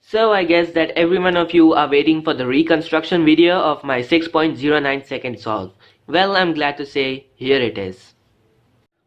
So I guess that every one of you are waiting for the reconstruction video of my 6.09 second solve. Well, I'm glad to say, here it is.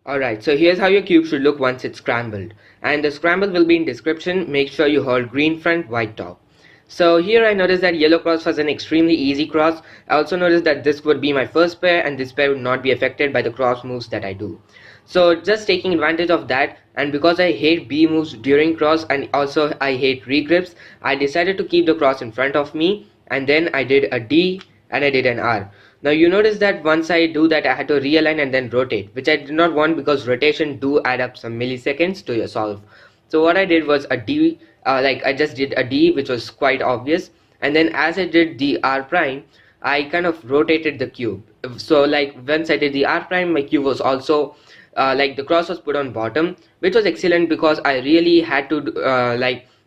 Alright, so here's how your cube should look once it's scrambled. And the scramble will be in description. Make sure you hold green front, white top. So here I noticed that yellow cross was an extremely easy cross. I also noticed that this would be my first pair and this pair would not be affected by the cross moves that I do. So just taking advantage of that, and because I hate B moves during cross and also I hate regrips, I decided to keep the cross in front of me, and then I did a D and I did an R. Now you notice that once I do that I had to realign and then rotate, which I did not want because rotation do add up some milliseconds to your solve. So what I did was a D, I just did a D, which was quite obvious, and then as I did the R prime, I kind of rotated the cube. So like once I did the R prime, my cube was also the cross was put on bottom, which was excellent because I really had to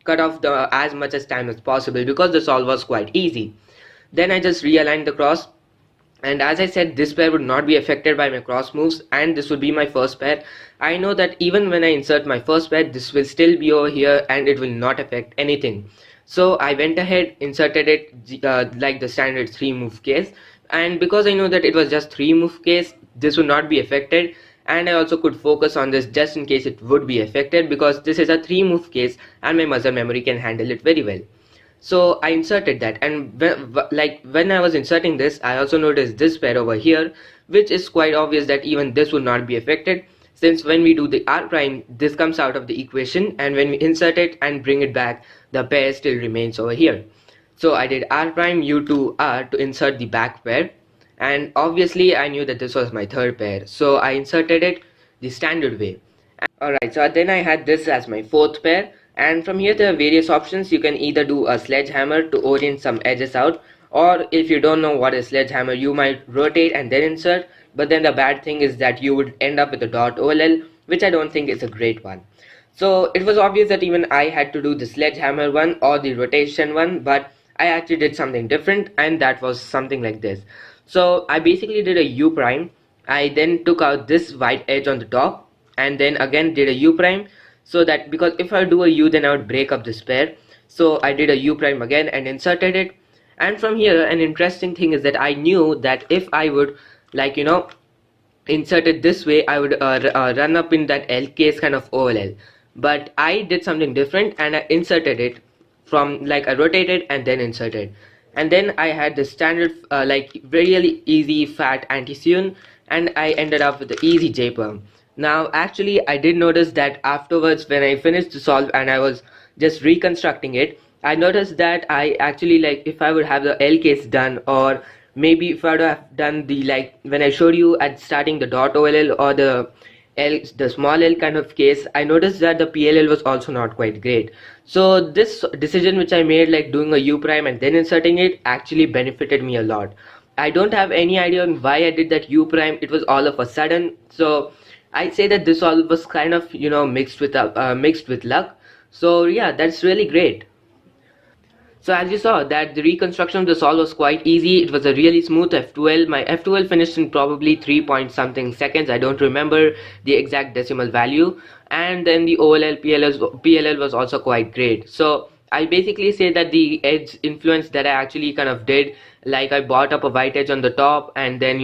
cut off the as much as time as possible because the solve was quite easy. Then I just realigned the cross, and as I said, this pair would not be affected by my cross moves and this would be my first pair. I know that even when I insert my first pair, this will still be over here and it will not affect anything. So I went ahead, inserted it like the standard 3 move case, and because I know that it was just 3 move case, this would not be affected, and I also could focus on this just in case it would be affected because this is a 3 move case and my muscle memory can handle it very well. So I inserted that, and when I was inserting this, I also noticed this pair over here, which is quite obvious that even this would not be affected, since when we do the R prime, this comes out of the equation, and when we insert it and bring it back, the pair still remains over here. So I did R prime U to R to insert the back pair, and obviously I knew that this was my third pair, so I inserted it the standard way. Alright, so then I had this as my fourth pair, and from here there are various options. You can either do a sledgehammer to orient some edges out, or if you don't know what is sledgehammer, you might rotate and then insert, but then the bad thing is that you would end up with a dot OLL, which I don't think is a great one. So it was obvious that even I had to do the sledgehammer one or the rotation one, but I actually did something different, and that was something like this. So I basically did a U prime. I then took out this white edge on the top and then again did a U prime, so that because if I do a U then I would break up this pair. So I did a U prime again and inserted it, and from here an interesting thing is that I knew that if I would insert it this way, I would run up in that L case kind of OLL, but I did something different and I inserted it from I rotated and then inserted, and then I had the standard really easy fat anti-sewn, and I ended up with the easy J-perm. Now actually I did notice that afterwards when I finished the solve and I was just reconstructing it, I noticed that I actually if I would have the L case done, or maybe if I would have done the when I showed you at starting the dot OLL or the small L kind of case, I noticed that the PLL was also not quite great. So this decision which I made, doing a U prime and then inserting it, actually benefited me a lot. I don't have any idea on why I did that U prime. It was all of a sudden, so I'd say that this all was kind of mixed with luck. So yeah, that's really great. So as you saw that the reconstruction of the solve was quite easy. It was a really smooth F12. My F12 finished in probably 3 point something seconds. I don't remember the exact decimal value. And then the OLL PLL was also quite great. So I basically say that the edge influence that I actually kind of did, I bought up a white edge on the top and then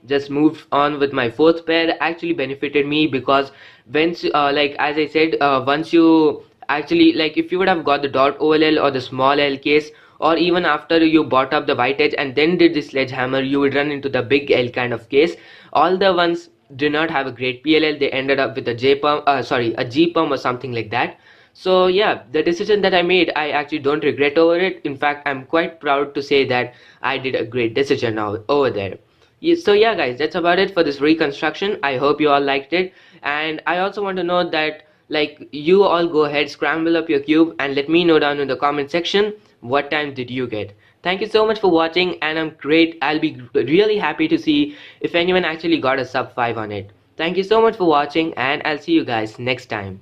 just moved on with my fourth pair, actually benefited me because once as I said, once you actually if you would have got the dot OLL or the small L case, or even after you bought up the white edge and then did the sledgehammer, you would run into the big L kind of case. All the ones did not have a great PLL. They ended up with a a G perm or something like that. So yeah, the decision that I made, I actually don't regret over it. In fact, I'm quite proud to say that I did a great decision now over there. So yeah guys, that's about it for this reconstruction. I hope you all liked it, and I also want to know that you all go ahead, scramble up your cube and let me know down in the comment section what time did you get. Thank you so much for watching, and I'll be really happy to see if anyone actually got a sub 5 on it. Thank you so much for watching, and I'll see you guys next time.